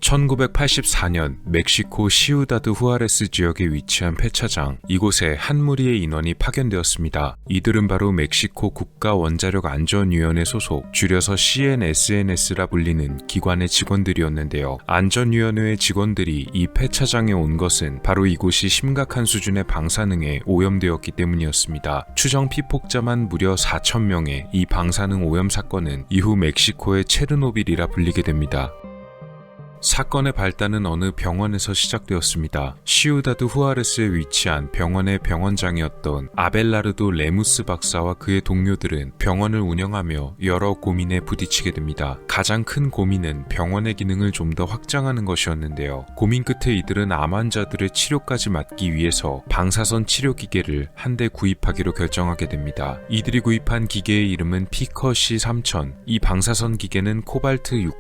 1984년 멕시코 시우다드 후아레스 지역에 위치한 폐차장, 이곳에 한 무리의 인원이 파견되었습니다. 이들은 바로 멕시코 국가원자력안전위원회 소속, 줄여서 CNSNS라 불리는 기관의 직원들이었는데요. 안전위원회의 직원들이 이 폐차장에 온 것은 바로 이곳이 심각한 수준의 방사능에 오염되었기 때문이었습니다. 추정 피폭자만 무려 4,000명의 이 방사능 오염 사건은 이후 멕시코의 체르노빌이라 불리게 됩니다. 사건의 발단은 어느 병원에서 시작되었습니다. 시우다드 후아레스에 위치한 병원의 병원장이었던 아벨라르도 레무스 박사와 그의 동료들은 병원을 운영하며 여러 고민에 부딪히게 됩니다. 가장 큰 고민은 병원의 기능을 좀 더 확장하는 것이었는데요. 고민 끝에 이들은 암 환자들의 치료까지 맡기 위해서 방사선 치료기계를 한 대 구입하기로 결정하게 됩니다. 이들이 구입한 기계의 이름은 피커시 3000. 이 방사선 기계는 코발트 60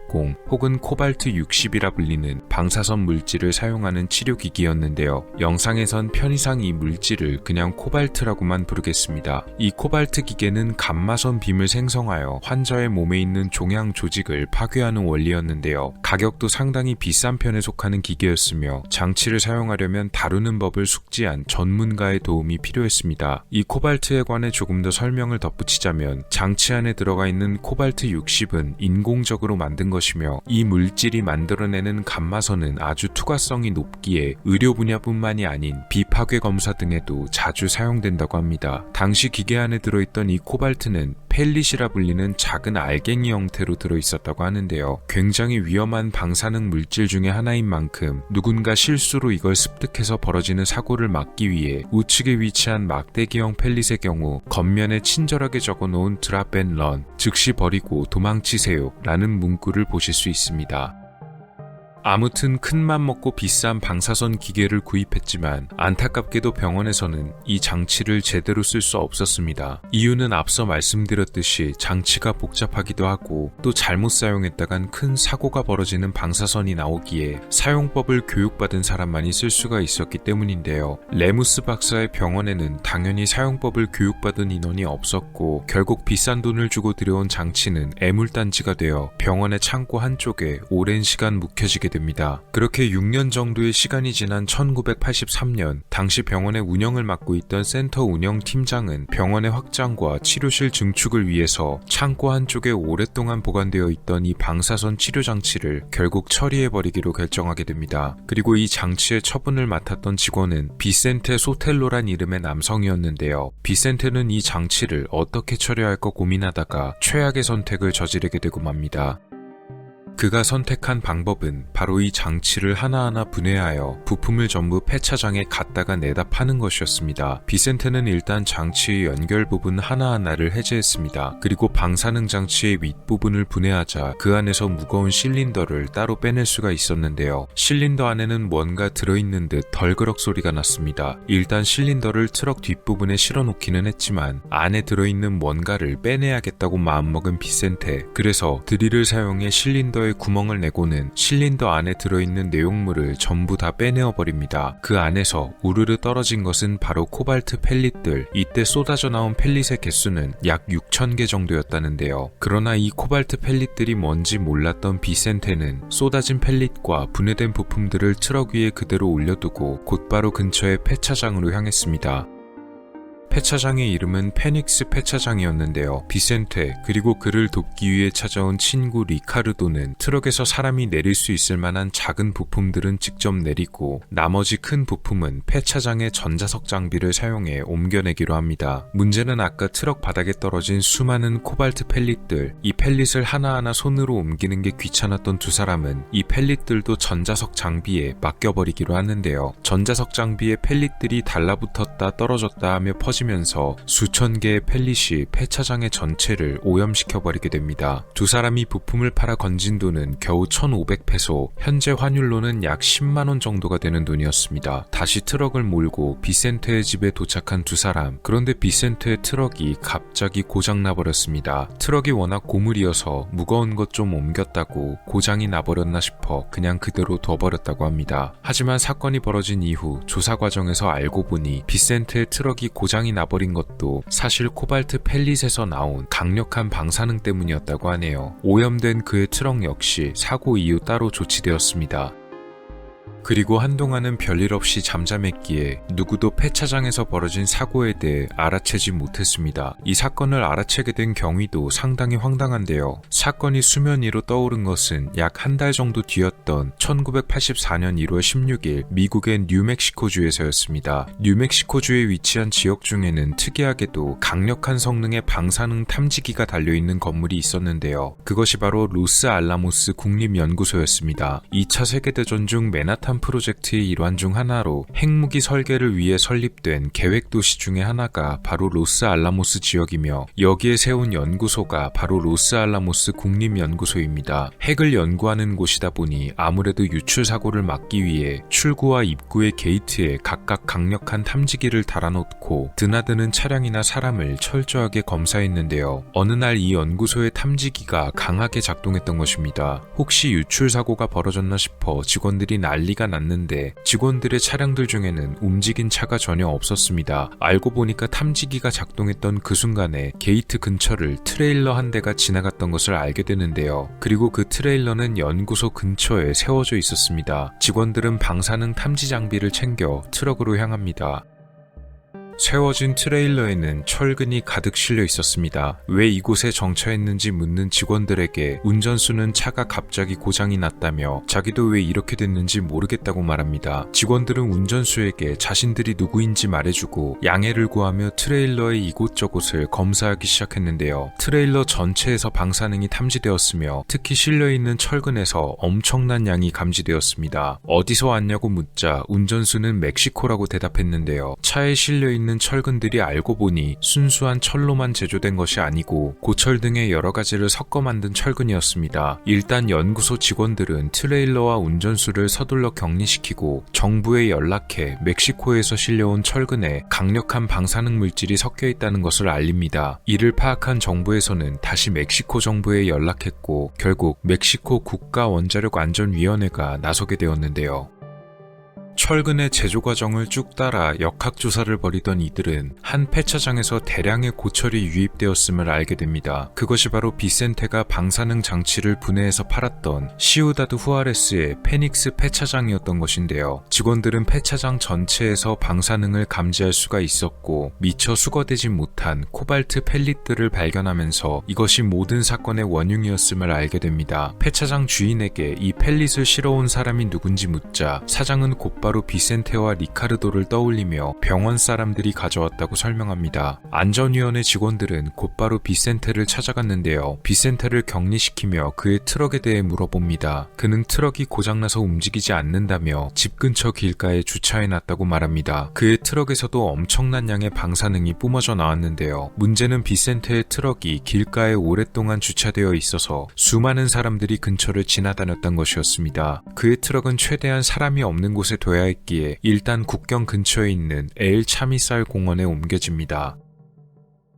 혹은 코발트 60이라 불리는 방사선 물질을 사용하는 치료기기였는데요. 영상에선 편의상 이 물질을 그냥 코발트라고만 부르겠습니다. 이 코발트 기계는 감마선 빔을 생성하여 환자의 몸에 있는 종양 조직을 파괴하는 원리였는데요. 가격도 상당히 비싼 편에 속하는 기계였으며 장치를 사용하려면 다루는 법을 숙지한 전문가의 도움이 필요했습니다. 이 코발트에 관해 조금 더 설명을 덧붙이자면 장치 안에 들어가 있는 코발트 60은 인공적으로 만든 것이며 이 물질이 만들어내는 감마선은 아주 투과성이 높기에 의료 분야뿐만이 아닌 비파괴 검사 등에도 자주 사용된다고 합니다. 당시 기계 안에 들어있던 이 코발트는 펠릿이라 불리는 작은 알갱이 형태로 들어있었다고 하는데요. 굉장히 위험한 방사능 물질 중에 하나인 만큼 누군가 실수로 이걸 습득해서 벌어지는 사고를 막기 위해 우측에 위치한 막대기형 펠릿의 경우 겉면에 친절하게 적어놓은 드랍 앤 런, 즉시 버리고 도망치세요 라는 문구를 보실 수 있습니다. 아무튼 큰맘 먹고 비싼 방사선 기계를 구입했지만 안타깝게도 병원에서는 이 장치를 제대로 쓸 수 없었습니다. 이유는 앞서 말씀드렸듯이 장치가 복잡하기도 하고 또 잘못 사용했다간 큰 사고가 벌어지는 방사선이 나오기에 사용법을 교육받은 사람만이 쓸 수가 있었기 때문인데요. 레무스 박사의 병원에는 당연히 사용법을 교육받은 인원이 없었고 결국 비싼 돈을 주고 들여온 장치는 애물단지가 되어 병원의 창고 한쪽에 오랜 시간 묵혀지게 됩니다. 그렇게 6년 정도의 시간이 지난 1983년 당시 병원의 운영을 맡고 있던 센터 운영팀장은 병원의 확장과 치료실 증축을 위해서 창고 한쪽에 오랫동안 보관되어 있던 이 방사선 치료 장치를 결국 처리해버리기로 결정하게 됩니다. 그리고 이 장치의 처분을 맡았던 직원은 비센테 소텔로란 이름의 남성이었는데요. 비센테는 이 장치를 어떻게 처리할까 고민하다가 최악의 선택을 저지르게 되고 맙니다. 그가 선택한 방법은 바로 이 장치를 하나하나 분해하여 부품을 전부 폐차장에 갖다가 내다 파는 것이었습니다. 비센테는 일단 장치의 연결 부분 하나하나를 해제했습니다. 그리고 방사능 장치의 윗부분을 분해하자 그 안에서 무거운 실린더를 따로 빼낼 수가 있었는데요. 실린더 안에는 뭔가 들어있는 듯 덜그럭 소리가 났습니다. 일단 실린더를 트럭 뒷부분에 실어놓기는 했지만 안에 들어있는 뭔가를 빼내야겠다고 마음먹은 비센테, 그래서 드릴을 사용해 실린더에 구멍을 내고는 실린더 안에 들어있는 내용물을 전부 다 빼내어 버립니다. 그 안에서 우르르 떨어진 것은 바로 코발트 펠릿들. 이때 쏟아져 나온 펠릿의 개수는 약 6,000개 정도였다는데요. 그러나 이 코발트 펠릿들이 뭔지 몰랐던 비센테는 쏟아진 펠릿과 분해된 부품들을 트럭 위에 그대로 올려두고 곧바로 근처의 폐차장으로 향했습니다. 폐차장의 이름은 페닉스 폐차장이었는데요. 비센테 그리고 그를 돕기 위해 찾아온 친구 리카르도는 트럭에서 사람이 내릴 수 있을 만한 작은 부품들은 직접 내리고 나머지 큰 부품은 폐차장의 전자석 장비를 사용해 옮겨내기로 합니다. 문제는 아까 트럭 바닥에 떨어진 수많은 코발트 펠릿들, 이 펠릿을 하나하나 손으로 옮기는 게 귀찮았던 두 사람은 이 펠릿들도 전자석 장비에 맡겨버리기로 하는데요. 전자석 장비에 펠릿들이 달라붙었다 떨어졌다 하며 퍼지면서 수천 개의 펠릿이 폐차장의 전체를 오염시켜버리게 됩니다. 두 사람이 부품을 팔아 건진 돈은 겨우 1,500페소, 현재 환율로는 약 10만원 정도가 되는 돈이었습니다. 다시 트럭을 몰고 비센테의 집에 도착한 두 사람. 그런데 비센테의 트럭이 갑자기 고장나버렸습니다. 트럭이 워낙 고물이어서 무거운 것 좀 옮겼다고 고장이 나버렸나 싶어 그냥 그대로 둬버렸다고 합니다. 하지만 사건이 벌어진 이후 조사 과정에서 알고 보니 비센테의 트럭이 고장이 나버린 것도 사실 코발트 펠릿에서 나온 강력한 방사능 때문이었다고 하네요. 오염된 그의 트럭 역시 사고 이후 따로 조치되었습니다. 그리고 한동안은 별일 없이 잠잠했기에 누구도 폐차장에서 벌어진 사고에 대해 알아채지 못했습니다. 이 사건을 알아채게 된 경위도 상당히 황당한데요. 사건이 수면 위로 떠오른 것은 약 한 달 정도 뒤였던 1984년 1월 16일 미국의 뉴멕시코주에서였습니다. 뉴멕시코주에 위치한 지역 중에는 특이하게도 강력한 성능의 방사능 탐지기가 달려있는 건물이 있었는데요. 그것이 바로 로스알라모스 국립연구소였습니다. 2차 세계대전 중 맨하탄 프로젝트의 일환 중 하나로 핵무기 설계를 위해 설립된 계획도시 중의 하나가 바로 로스알라모스 지역이며 여기에 세운 연구소가 바로 로스알라모스 국립연구소입니다. 핵을 연구하는 곳이다 보니 아무래도 유출 사고를 막기 위해 출구와 입구의 게이트에 각각 강력한 탐지기를 달아놓고 드나드는 차량이나 사람을 철저하게 검사했는데요. 어느 날 이 연구소의 탐지기가 강하게 작동했던 것입니다. 혹시 유출 사고가 벌어졌나 싶어 직원들이 난리가 났는데 직원들의 차량들 중에는 움직인 차가 전혀 없었습니다. 알고 보니까 탐지기가 작동했던 그 순간에 게이트 근처를 트레일러 한 대가 지나갔던 것을 알게 되는데요. 그리고 그 트레일러는 연구소 근처에 세워져 있었습니다. 직원들은 방사능 탐지 장비를 챙겨 트럭으로 향합니다. 세워진 트레일러에는 철근이 가득 실려 있었습니다. 왜 이곳에 정차했는지 묻는 직원들에게 운전수는 차가 갑자기 고장이 났다며 자기도 왜 이렇게 됐는지 모르겠다고 말합니다. 직원들은 운전수에게 자신들이 누구인지 말해주고 양해를 구하며 트레일러의 이곳저곳을 검사하기 시작했는데요. 트레일러 전체에서 방사능이 탐지되었으며 특히 실려있는 철근에서 엄청난 양이 감지되었습니다. 어디서 왔냐고 묻자 운전수는 멕시코라고 대답했는데요. 차에 실려있는 철근들이 알고 보니 순수한 철로만 제조된 것이 아니고 고철 등의 여러 가지를 섞어 만든 철근이었습니다. 일단 연구소 직원들은 트레일러와 운전수를 서둘러 격리시키고 정부에 연락해 멕시코에서 실려온 철근에 강력한 방사능 물질이 섞여 있다는 것을 알립니다. 이를 파악한 정부에서는 다시 멕시코 정부에 연락했고 결국 멕시코 국가원자력안전위원회가 나서게 되었는데요. 철근의 제조 과정을 쭉 따라 역학조사를 벌이던 이들은 한 폐차장에서 대량의 고철이 유입되었음을 알게 됩니다. 그것이 바로 비센테가 방사능 장치를 분해해서 팔았던 시우다드 후아레스의 페닉스 폐차장이었던 것인데요. 직원들은 폐차장 전체에서 방사능을 감지할 수가 있었고 미처 수거되지 못한 코발트 펠릿들을 발견하면서 이것이 모든 사건의 원흉이었음을 알게 됩니다. 폐차장 주인에게 이 펠릿을 실어온 사람이 누군지 묻자 사장은 곧바로 비센테와 리카르도를 떠올리며 병원 사람들이 가져왔다고 설명합니다. 안전위원회 직원들은 곧바로 비센테를 찾아갔는데요. 비센테를 격리시키며 그의 트럭에 대해 물어봅니다. 그는 트럭이 고장나서 움직이지 않는다며 집 근처 길가에 주차해놨다고 말합니다. 그의 트럭에서도 엄청난 양의 방사능이 뿜어져 나왔는데요. 문제는 비센테의 트럭이 길가에 오랫동안 주차되어 있어서 수많은 사람들이 근처를 지나다녔던 것이었습니다. 그의 트럭은 최대한 사람이 없는 곳에 둬야 했기에 일단 국경 근처에 있는 엘 차미살 공원에 옮겨집니다.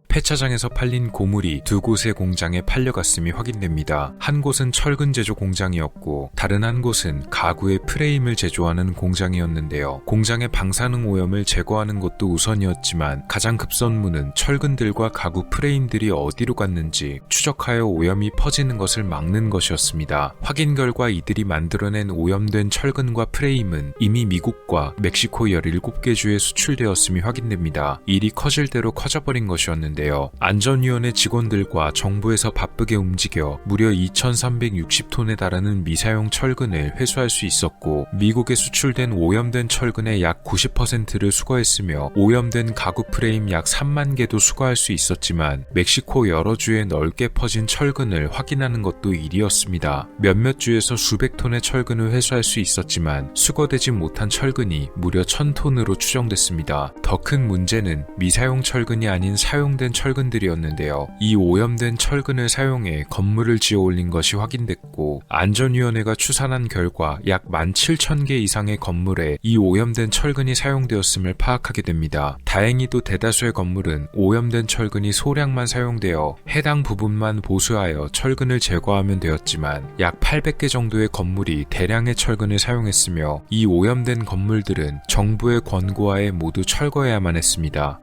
폐차장에서 팔린 고물이 두 곳의 공장에 팔려갔음이 확인됩니다. 한 곳은 철근 제조 공장이었고 다른 한 곳은 가구의 프레임을 제조하는 공장이었는데요. 공장의 방사능 오염을 제거하는 것도 우선이었지만 가장 급선무는 철근들과 가구 프레임들이 어디로 갔는지 추적하여 오염이 퍼지는 것을 막는 것이었습니다. 확인 결과 이들이 만들어낸 오염된 철근과 프레임은 이미 미국과 멕시코 17개 주에 수출되었음이 확인됩니다. 일이 커질 대로 커져버린 것이었는데 안전위원회 직원들과 정부에서 바쁘게 움직여 무려 2360톤에 달하는 미사용 철근을 회수할 수 있었고 미국에 수출된 오염된 철근의 약 90%를 수거했으며 오염된 가구 프레임 약 3만 개도 수거할 수 있었지만 멕시코 여러 주에 넓게 퍼진 철근을 확인하는 것도 일이었습니다. 몇몇 주에서 수백 톤의 철근을 회수할 수 있었지만 수거되지 못한 철근이 무려 1000톤으로 추정됐습니다. 더 큰 문제는 미사용 철근이 아닌 사용된 철근들이었는데요. 이 오염된 철근을 사용해 건물을 지어 올린 것이 확인됐고 안전위원회가 추산한 결과 약 17,000개 이상의 건물에 이 오염된 철근이 사용되었음을 파악하게 됩니다. 다행히도 대다수의 건물은 오염된 철근이 소량만 사용되어 해당 부분만 보수하여 철근을 제거하면 되었지만 약 800개 정도의 건물이 대량의 철근을 사용했으며 이 오염된 건물들은 정부의 권고하에 모두 철거해야만 했습니다.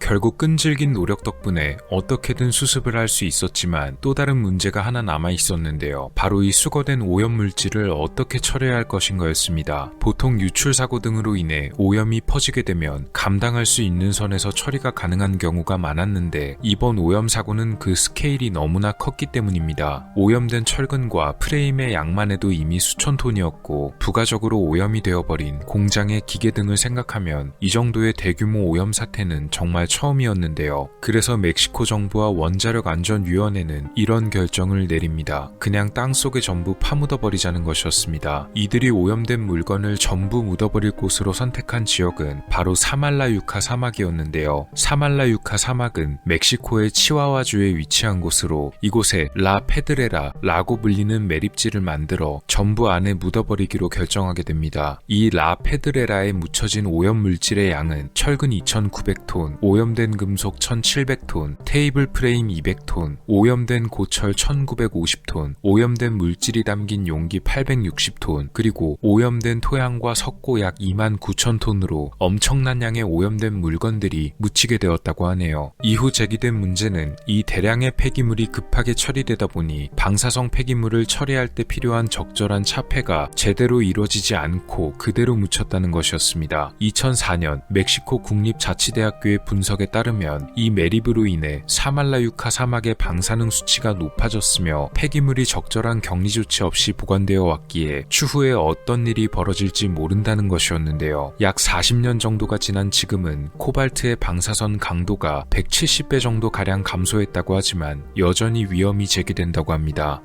결국 끈질긴 노력 덕분에 어떻게든 수습을 할 수 있었지만 또 다른 문제가 하나 남아 있었는데요. 바로 이 수거된 오염물질을 어떻게 처리해야 할 것인가였습니다. 보통 유출사고 등으로 인해 오염이 퍼지게 되면 감당할 수 있는 선에서 처리가 가능한 경우가 많았는데 이번 오염사고는 그 스케일이 너무나 컸기 때문입니다. 오염된 철근과 프레임의 양만 해도 이미 수천 톤이었고 부가적으로 오염이 되어버린 공장의 기계 등을 생각하면 이 정도의 대규모 오염 사태는 정말 처음이었는데요. 그래서 멕시코 정부와 원자력안전위원회는 이런 결정을 내립니다. 그냥 땅속에 전부 파묻어버리자는 것이었습니다. 이들이 오염된 물건을 전부 묻어버릴 곳으로 선택한 지역은 바로 사말라유카 사막이었는데요. 사말라유카 사막은 멕시코의 치와와주에 위치한 곳으로 이곳에 라 페드레라라고 불리는 매립지를 만들어 전부 안에 묻어버리기로 결정하게 됩니다. 이 라 페드레라에 묻혀진 오염물질의 양은 철근 2,900톤, 오염된 금속 1,700톤, 테이블 프레임 200톤, 오염된 고철 1,950톤, 오염된 물질이 담긴 용기 860톤, 그리고 오염된 토양과 석고 약 29,000톤으로 엄청난 양의 오염된 물건들이 묻히게 되었다고 하네요. 이후 제기된 문제는 이 대량의 폐기물이 급하게 처리되다 보니 방사성 폐기물을 처리할 때 필요한 적절한 차폐가 제대로 이루어지지 않고 그대로 묻혔다는 것이었습니다. 2004년 멕시코 국립자치대학교의 분석에 따르면 이 매립으로 인해 사말라유카 사막의 방사능 수치가 높아졌으며 폐기물이 적절한 격리 조치 없이 보관되어 왔기에 추후에 어떤 일이 벌어질지 모른다는 것이었는데요. 약 40년 정도가 지난 지금은 코발트의 방사선 강도가 170배 정도 가량 감소했다고 하지만 여전히 위험이 제기된다고 합니다.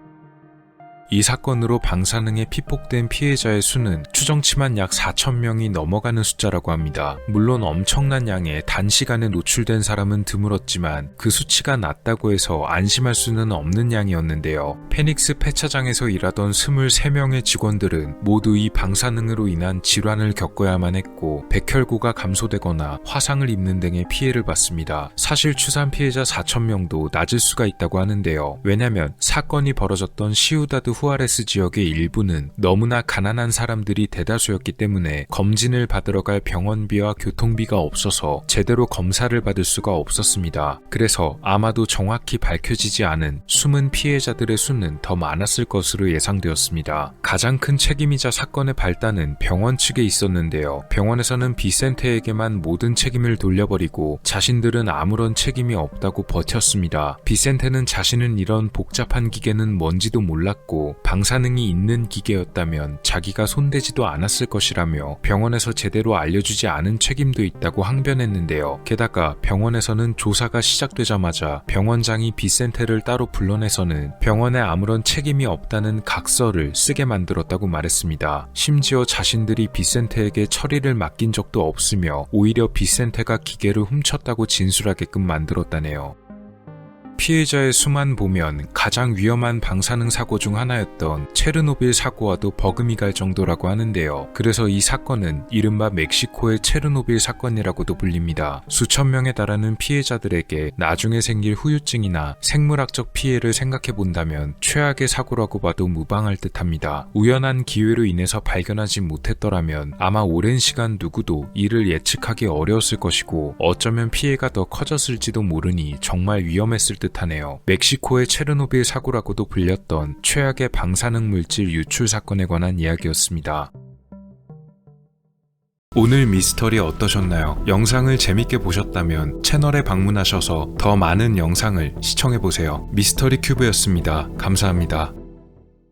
이 사건으로 방사능에 피폭된 피해자의 수는 추정치만 약 4,000명이 넘어가는 숫자라고 합니다. 물론 엄청난 양의 단시간에 노출된 사람은 드물었지만 그 수치가 낮다고 해서 안심할 수는 없는 양이었는데요. 페닉스 폐차장에서 일하던 23명의 직원들은 모두 이 방사능으로 인한 질환을 겪어야만 했고 백혈구가 감소되거나 화상을 입는 등의 피해를 봤습니다. 사실 추산 피해자 4,000명도 낮을 수가 있다고 하는데요. 왜냐면 사건이 벌어졌던 시우다드 후아레스 지역의 일부는 너무나 가난한 사람들이 대다수였기 때문에 검진을 받으러 갈 병원비와 교통비가 없어서 제대로 검사를 받을 수가 없었습니다. 그래서 아마도 정확히 밝혀지지 않은 숨은 피해자들의 수는 더 많았을 것으로 예상되었습니다. 가장 큰 책임이자 사건의 발단은 병원 측에 있었는데요. 병원에서는 비센테에게만 모든 책임을 돌려버리고 자신들은 아무런 책임이 없다고 버텼습니다. 비센테는 자신은 이런 복잡한 기계는 뭔지도 몰랐고 방사능이 있는 기계였다면 자기가 손대지도 않았을 것이라며 병원에서 제대로 알려주지 않은 책임도 있다고 항변했는데요. 게다가 병원에서는 조사가 시작되자마자 병원장이 비센테를 따로 불러내서는 병원에 아무런 책임이 없다는 각서를 쓰게 만들었다고 말했습니다. 심지어 자신들이 비센테에게 처리를 맡긴 적도 없으며 오히려 비센테가 기계를 훔쳤다고 진술하게끔 만들었다네요. 피해자의 수만 보면 가장 위험한 방사능 사고 중 하나였던 체르노빌 사고와도 버금이 갈 정도라고 하는데요. 그래서 이 사건은 이른바 멕시코의 체르노빌 사건이라고도 불립니다. 수천 명에 달하는 피해자들에게 나중에 생길 후유증이나 생물학적 피해를 생각해 본다면 최악의 사고라고 봐도 무방할 듯합니다. 우연한 기회로 인해서 발견하지 못했더라면 아마 오랜 시간 누구도 이를 예측하기 어려웠을 것이고 어쩌면 피해가 더 커졌을지도 모르니 정말 위험했을 듯 하네요. 멕시코의 체르노빌 사고라고도 불렸던 최악의 방사능 물질 유출 사건에 관한 이야기였습니다. 오늘 미스터리 어떠셨나요? 영상을 재밌게 보셨다면 채널에 방문하셔서 더 많은 영상을 시청해보세요. 미스터리 큐브였습니다. 감사합니다.